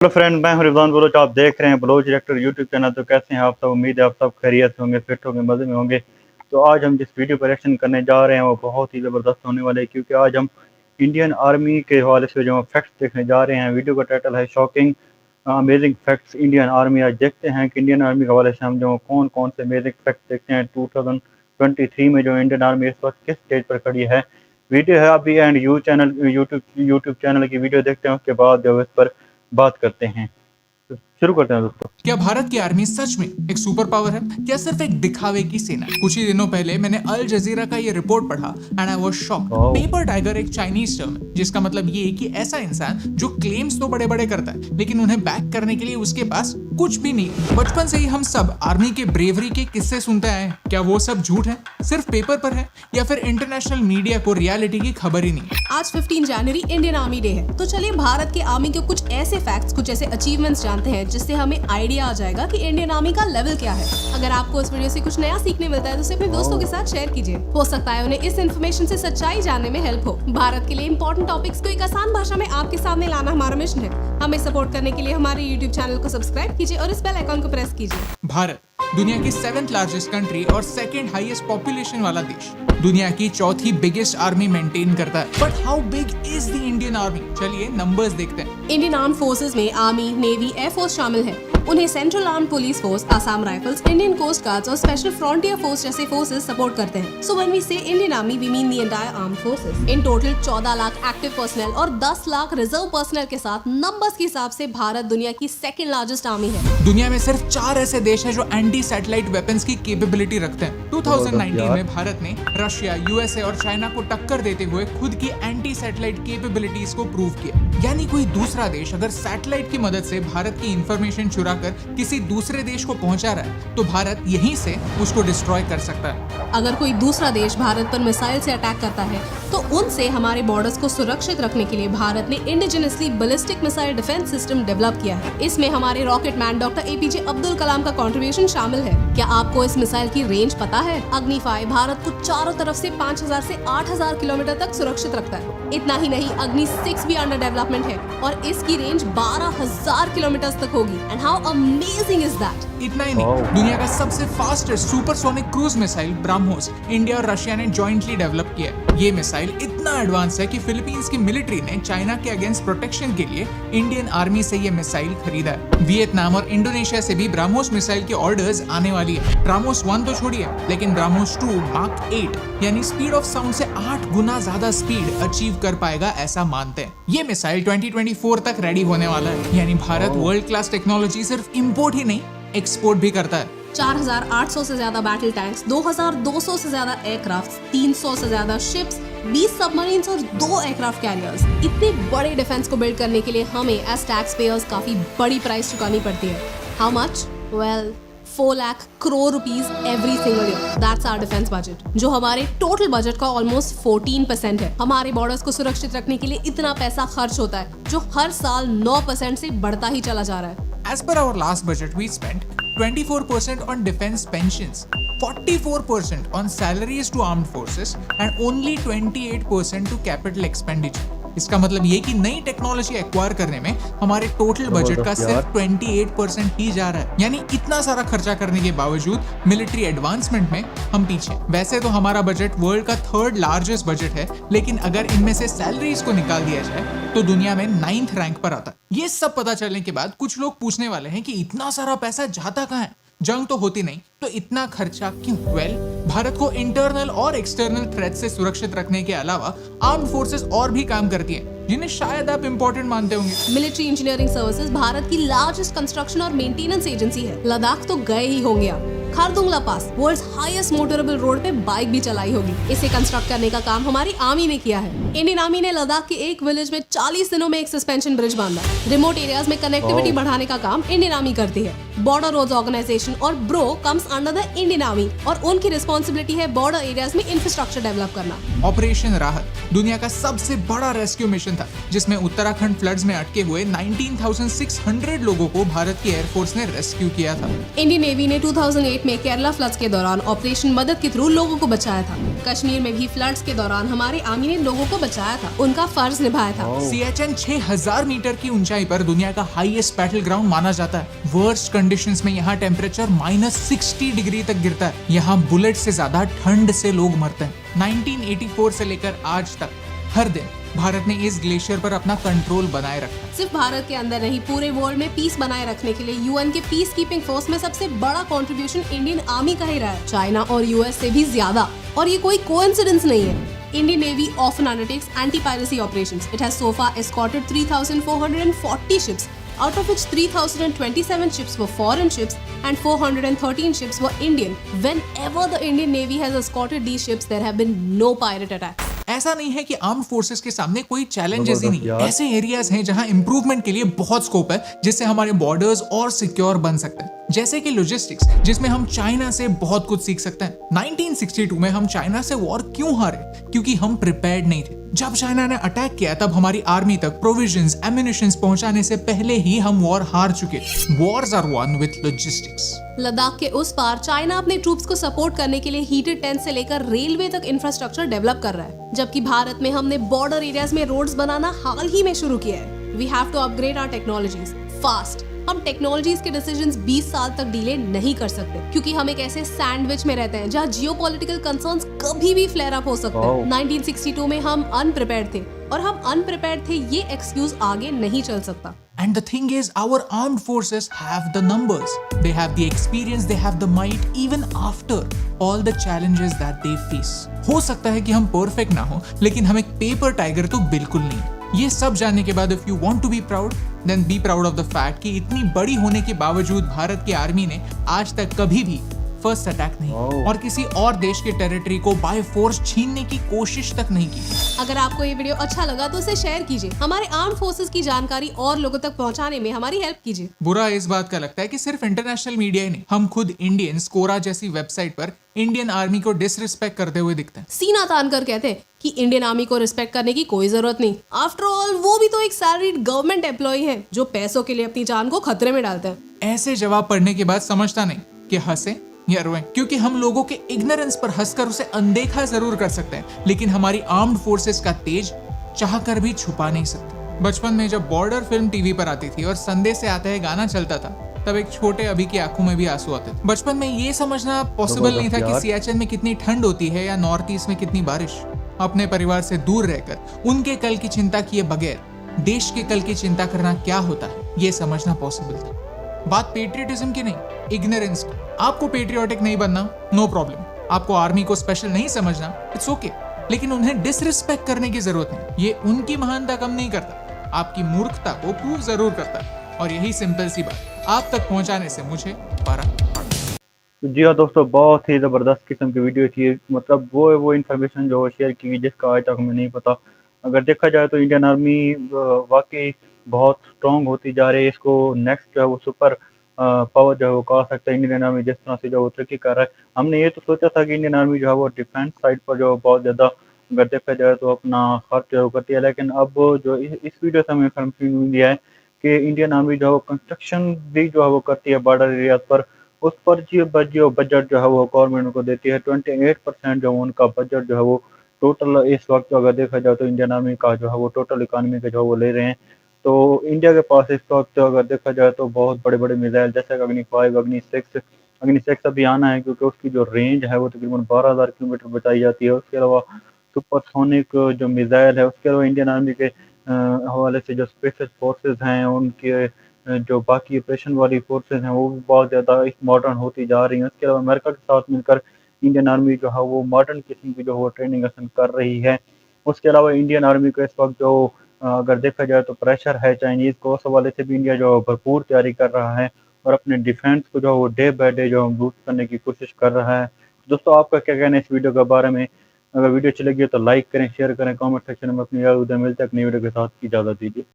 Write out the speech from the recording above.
Hello friend, मैं हूं Rizwan Bloch. आप देख रहे हैं बलोच रिएक्टर यूट्यूब चैनल। तो कैसे हैं आप सब? उम्मीद है आप सब खैरियत से होंगे, फिट होंगे, मज़े में होंगे। तो आज हम जिस वीडियो पर रिएक्शन करने जा रहे हैं वो बहुत ही ज़बरदस्त होने वाले हैं, क्योंकि आज हम इंडियन आर्मी के हवाले से जो फैक्ट्स देखने जा रहे हैं। वीडियो का टाइटल है shocking amazing facts Indian army. आज देखते हैं कि इंडियन आर्मी के हवाले से हम जो कौन कौन से अमेजिंग फैक्ट्स देखते हैं 2023 में जो इंडियन आर्मी इस वक्त किस स्टेज पर खड़ी है। वीडियो है अभी एंड यूट्यूब चैनल की वीडियो देखते हैं, उसके बाद जो इस पर बात करते हैं। तो शुरू करते हैं दोस्तों। क्या भारत की आर्मी सच में एक सुपर पावर है या सिर्फ एक दिखावे की सेना? कुछ ही दिनों पहले मैंने अल जजीरा का ये रिपोर्ट पढ़ा and I was shocked. Paper tiger एक चाइनीज टर्म है जिसका मतलब ये है कि ऐसा इंसान जो क्लेम्स तो बड़े बड़े करता है लेकिन उन्हें बैक करने के लिए उसके पास कुछ भी नहीं। बचपन से ही हम सब आर्मी के ब्रेवरी के किस्से सुनते आए हैं। क्या वो सब झूठ है, सिर्फ पेपर पर है, या फिर इंटरनेशनल मीडिया को रियलिटी की खबर ही नहीं? आज 15 जनवरी इंडियन आर्मी डे है, तो चलिए भारत के आर्मी के कुछ ऐसे फैक्ट्स, कुछ ऐसे अचीवमेंट्स जानते हैं जिससे हमें आइडिया आ जाएगा कि इंडियन आर्मी का लेवल क्या है। अगर आपको इस वीडियो से कुछ नया सीखने मिलता है तो उसे अपने दोस्तों के साथ शेयर कीजिए। हो सकता है उन्हें इस इन्फॉर्मेशन से सच्चाई जानने में हेल्प हो। भारत के लिए इंपॉर्टेंट टॉपिक्स को एक आसान भाषा में आपके सामने लाना हमारा मिशन है। हमें सपोर्ट करने के लिए हमारे यूट्यूब चैनल को सब्सक्राइब कीजिए और इस बेल आइकन को प्रेस कीजिए। भारत दुनिया की 7th लार्जेस्ट कंट्री और 2nd हाईएस्ट पॉपुलेशन वाला देश, दुनिया की 4थी बिगेस्ट आर्मी मेंटेन करता है। But how big is the Indian army? चलिए नंबर्स देखते हैं। इंडियन आर्म फोर्सेस में आर्मी, नेवी, एयरफोर्स शामिल है। उन्हें central arm police force, Assam rifles, Indian coast guards और स्पेशल फ्रंटियर फोर्स जैसे फोर्सेस सपोर्ट करते हैं। So when we say Indian army we mean the entire armed forces. In total 14 lakh active personnel और 10 lakh reserve personal के साथ numbers के हिसाब से भारत दुनिया की 2nd लार्जेस्ट आर्मी है। दुनिया में सिर्फ 4 ऐसे देश हैं जो एंटी सैटेलाइट वेपन्स की कैपेबिलिटी रखते हैं। 2019 में भारत ने रशिया, यूएसए और चाइना को टक्कर देते हुए खुद की एंटी सैटेलाइट कैपेबिलिटीज को प्रूव किया। यानी कोई दूसरा देश अगर सैटेलाइट की मदद से भारत की इंफॉर्मेशन चुरा कर किसी दूसरे देश को पहुंचा रहा है तो भारत यहीं से उसको डिस्ट्रॉय कर सकता है। अगर कोई दूसरा देश भारत पर मिसाइल से अटैक करता है तो उनसे हमारे बॉर्डर्स को सुरक्षित रखने के लिए भारत ने indigenously ballistic missile defence system develop किया है। इसमें हमारे rocket man doctor APJ Abdul Kalam का कंट्रीब्यूशन शामिल है। क्या आपको इस मिसाइल की रेंज पता है? अग्नि 5 भारत को चारों तरफ से 5000 से 8000 किलोमीटर तक सुरक्षित रखता है। इतना ही नहीं, अग्नि 6 भी अंडर डेवलपमेंट है और इसकी रेंज 12000 किलोमीटर तक होगी। And how amazing is that? इतना ही नहीं, दुनिया का सबसे fastest supersonic cruise missile BrahMos India और रशिया ने जॉइंटली डेवलप किया है। ये मिसाइल इतना एडवांस है कि फिलीपींस की मिलिट्री ने चाइना के अगेंस्ट प्रोटेक्शन के लिए इंडियन आर्मी से ये मिसाइल खरीदा है। वियतनाम और इंडोनेशिया से भी ब्रह्मोस मिसाइल के ऑर्डर्स आने वाली है। ब्रह्मोस 1 तो छोड़िए, लेकिन ब्रह्मोस 2 मार्क 8 यानी स्पीड ऑफ साउंड से 8 गुना ज्यादा स्पीड अचीव कर पाएगा, ऐसा मानते हैं। ये मिसाइल 2024 तक रेडी होने वाला है। यानी भारत वर्ल्ड क्लास टेक्नोलॉजी सिर्फ इंपोर्ट ही नहीं एक्सपोर्ट भी करता है। 4800 से ज्यादा बैटल टैंक्स, 2200 से ज्यादा एयरक्राफ्ट, 300 से ज्यादा शिप्स, 20 सबमरीन्स और 2 एयरक्राफ्ट कैरियर्स। इतने बड़े डिफेंस को बिल्ड करने के लिए हमें एज टैक्स पेयर्स काफी बड़ी प्राइस चुकानी पड़ती है। How much? Well 4 lakh crore rupees every single year. That's our defence budget, जो हमारे टोटल बजट का ऑलमोस्ट 14% है। हमारे बॉर्डर्स को सुरक्षित रखने के लिए इतना पैसा खर्च होता है जो हर साल 9% से बढ़ता ही चला जा रहा है। As per our last budget, we spent 24% on defense pensions, 44% on salaries to armed forces, and only 28% to capital expenditure. इसका मतलब ये कि नई टेक्नोलॉजी एक्वायर करने में हमारे टोटल बजट का सिर्फ 28% ही जा रहा है। यानी इतना सारा खर्चा करने के बावजूद मिलिट्री एडवांसमेंट में हम पीछे। वैसे तो हमारा बजट वर्ल्ड का 3rd लार्जेस्ट बजट है, लेकिन अगर इनमें से सैलरीज को निकाल दिया जाए तो दुनिया में 9th रैंक पर आता है। ये सब पता चलने के बाद कुछ लोग पूछने वाले हैं कि इतना सारा पैसा जाता कहाँ है? जंग तो होती नहीं तो इतना खर्चा क्यों? वेल, भारत को इंटरनल और एक्सटर्नल थ्रेट से सुरक्षित रखने के अलावा आर्म्ड फोर्सेस और भी काम करती हैं, जिन्हें शायद आप इंपॉर्टेंट मानते होंगे। मिलिट्री इंजीनियरिंग सर्विसेज भारत की लार्जेस्ट कंस्ट्रक्शन और मेंटेनेंस एजेंसी है। लद्दाख तो गए ही होंगे आप। खारदुंगला पास, वर्ल्ड्स हाईएस्ट मोटरेबल रोड पे बाइक भी चलाई होगी। इसे कंस्ट्रक्ट करने का काम हमारी आर्मी ने किया है। इंडियन आर्मी ने लद्दाख के एक विलेज में 40 दिनों में एक सस्पेंशन ब्रिज बांधा। रिमोट एरियाज में कनेक्टिविटी बढ़ाने का काम इंडियन आर्मी करती है। बॉर्डर रोड्स ऑर्गेनाइजेशन ऑपरेशन और bro comes under the Indian army और उनकी रिस्पॉन्सिबिलिटी है बॉर्डर एरियाज में इंफ्रास्ट्रक्चर डेवलप करना। ऑपरेशन राहत दुनिया का सबसे बड़ा रेस्क्यू मिशन था, जिसमें उत्तराखंड फ्लड्स में अटके हुए 19,600 लोगों को भारत की एयरफोर्स ने रेस्क्यू किया था। इंडियन नेवी ने 2008 में केरला फ्लड्स के दौरान ऑपरेशन मदद के थ्रू लोगों को बचाया था। कश्मीर में भी फ्लड्स के दौरान हमारे आर्मी ने लोगों को बचाया था, उनका फर्ज निभाया था। सियाचिन 6000 मीटर की ऊंचाई पर दुनिया का हाईएस्ट बैटल ग्राउंड माना जाता है। वर्स्ट कंडीशंस में यहाँ टेम्परेचर -60 डिग्री तक गिरता है। यहाँ बुलेट से ज्यादा ठंड से लोग मरते हैं। 1984 से लेकर आज तक हर दिन भारत ने इस ग्लेशियर पर अपना कंट्रोल बनाए रखा। सिर्फ भारत के अंदर नहीं, पूरे वर्ल्ड में पीस बनाए रखने के लिए यूएन के पीस कीपिंग फोर्स में सबसे बड़ा कंट्रीब्यूशन इंडियन आर्मी का ही रहा है, चाइना और यूएस से भी ज्यादा। और ये कोई कोइंसिडेंस नहीं है। Indian Navy often undertakes anti-piracy operations. It has so far escorted 3,440 ships, out of which 3,027 ships were foreign ships and 413 ships were Indian. Whenever the Indian Navy has escorted these ships, there have been no pirate attacks. ऐसा नहीं है कि armed forces के सामने कोई challenges ही नहीं। यार। ऐसे एरियाज हैं जहां इंप्रूवमेंट के लिए बहुत स्कोप है, जिससे हमारे बॉर्डर्स और सिक्योर बन सकते हैं। जैसे कि लॉजिस्टिक्स, जिसमें हम चाइना से बहुत कुछ सीख सकते हैं। 1962 में हम चाइना से वॉर क्यों हारे? क्योंकि हम प्रिपेयर्ड नहीं थे। जब चाइना ने अटैक किया तब हमारी आर्मी तक प्रोविजंस, एम्युनिशंस पहुंचाने से पहले ही हम वॉर हार चुके। Wars are won with logistics. Ladakh के उस पार चाइना अपने ट्रूप्स को सपोर्ट करने के लिए हीटेड टेंट से लेकर रेलवे तक इंफ्रास्ट्रक्चर डेवलप कर रहा है, जबकि भारत में हमने बॉर्डर एरियाज में रोड्स बनाना हाल ही में शुरू किया है। We have to upgrade our technologies fast. हम टेक्नोलॉजीज के डिसीजंस 20 साल तक डिले नहीं कर सकते, क्योंकि हम एक ऐसे सैंडविच में रहते हैं जहाँ जियोपॉलिटिकल कंसर्न्स कभी भी फ्लेयर अप हो सकते हैं। 1962 में हम अनप्रिपेयर्ड थे, और हम अनप्रिपेयर्ड थे ये एक्सक्यूज आगे नहीं चल सकता। And the thing is, our armed forces have the numbers, they have the experience, they have the might, even after all the challenges that they face. हो सकता है कि हम परफेक्ट ना हो, लेकिन हम एक पेपर टाइगर तो बिल्कुल नहीं। ये सब जानने के बाद if you want to be proud, then be proud of the fact कि इतनी बड़ी होने के बावजूद भारत की आर्मी ने आज तक कभी भी फर्स्ट अटैक नहीं और किसी और देश के टेरिटरी को बाय फोर्स छीनने की कोशिश तक नहीं की। अगर आपको ये वीडियो अच्छा लगा तो इसे शेयर कीजिए, हमारे आर्म्ड फोर्सेस की जानकारी और लोगों तक पहुंचाने में हमारी हेल्प कीजिए। बुरा इस बात का लगता है कि सिर्फ इंटरनेशनल मीडिया ही नहीं, हम खुद इंडियंस कोरा जैसी वेबसाइट पर इंडियन आर्मी को डिसरिस्पेक्ट करते हुए दिखते हैं। सीना तान कर कहते हैं कि इंडियन आर्मी को रिस्पेक्ट करने की कोई जरूरत नहीं। आफ्टर ऑल वो भी तो एक सैलरीड गवर्नमेंट एम्प्लॉय है जो पैसों के लिए अपनी जान को खतरे में डालते हैं। ऐसे जवाब पढ़ने के बाद समझता नहीं कि हंसे या रोएं, क्योंकि हम लोगों के इग्नोरेंस पर हंसकर उसे अनदेखा जरूर कर सकते हैं, लेकिन हमारी आर्म्ड फोर्सेस का तेज चाहकर भी छुपा नहीं सकते। बचपन में जब बॉर्डर फिल्म टीवी पर आती थी और संदेश से आता है गाना चलता था, तब एक छोटे अभी की आंखों में भी आंसू आते थे। बचपन में ये समझना पॉसिबल नहीं था कि सियाचिन में कितनी ठंड होती है या नॉर्थ ईस्ट में कितनी बारिश। अपने परिवार से दूर रहकर उनके कल की चिंता किए बगैर देश के कल की चिंता करना क्या होता है, ये समझना पॉसिबल था। बात पेट्रियटिज्म की नहीं, इग्नोरेंस की। आपको पेट्रियोटिक नहीं बनना, नो प्रॉब्लम। आपको आर्मी को स्पेशल नहीं समझना, इट्स ओके, लेकिन उन्हें डिसरिस्पेक्ट करने की जरूरत नहीं। ये उनकी महानता कम नहीं करता, आपकी मूर्खता को प्रूव जरूर करता है। और यही सिंपल सी बात आप तक पहुंचाने से मुझे फर्क पड़ता है। जी हाँ दोस्तों, बहुत ही ज़बरदस्त किस्म की वीडियो थी। मतलब वो इन्फॉर्मेशन जो शेयर की जिसका आज तक हमें नहीं पता। अगर देखा जाए तो इंडियन आर्मी वाकई बहुत स्ट्रॉन्ग होती जा रही है। इसको नेक्स्ट जो है वो सुपर पावर जो है वो कहा सकता है। इंडियन आर्मी जिस तरह से जो वो तरक्की कर रहा है, हमने ये तो सोचा था कि इंडियन आर्मी जो है वो डिफेंस साइड पर जो बहुत ज़्यादा अगर देखा जाए तो अपना खर्च जो करती है, लेकिन अब जो इस वीडियो से हमें इन्फॉर्मेशन मिली है कि इंडियन आर्मी जो है वो कंस्ट्रक्शन भी जो है वो करती है बॉर्डर एरियाज पर। उस पर जो बजट जो है वो गवर्नमेंट को देती है। 28% जो उनका बजट जो है वो टोटल इस वक्त अगर देखा जाए तो इंडियन आर्मी का जो है वो टोटल इकानमी का जो है वो ले रहे हैं। तो इंडिया के पास इस वक्त अगर देखा जाए तो बहुत बड़े बड़े मिसाइल जैसे अग्नि 5, अग्नि 6 अभी आना है, क्योंकि उसकी जो रेंज है वो तकरीबन 12,000 किलोमीटर बताई जाती है। उसके अलावा सुपरसोनिक जो मिसाइल है, उसके अलावा इंडियन आर्मी के हवाले से जो स्पेशल फोर्सेज हैं, उनके जो बाकी ऑपरेशन वाली फोर्सेज हैं वो भी बहुत ज़्यादा मॉडर्न होती जा रही हैं। उसके अलावा अमेरिका के साथ मिलकर इंडियन आर्मी जो है वो मॉडर्न किस्म की जो वो ट्रेनिंग हासिल कर रही है। उसके अलावा इंडियन आर्मी को इस वक्त जो अगर देखा जाए तो प्रेशर है चाइनीज़ को, उस हवाले से भी इंडिया जो भरपूर तैयारी कर रहा है और अपने डिफेंस को जो वो डे बाय डे जो बूस्ट करने की कोशिश कर रहा है। दोस्तों, आपका क्या कहना है इस वीडियो के बारे में? अगर वीडियो चलेगी तो लाइक करें, शेयर करें, कमेंट सेक्शन में अपनी राय मिलते हैं। नई वीडियो के साथ इजाज़त दीजिए।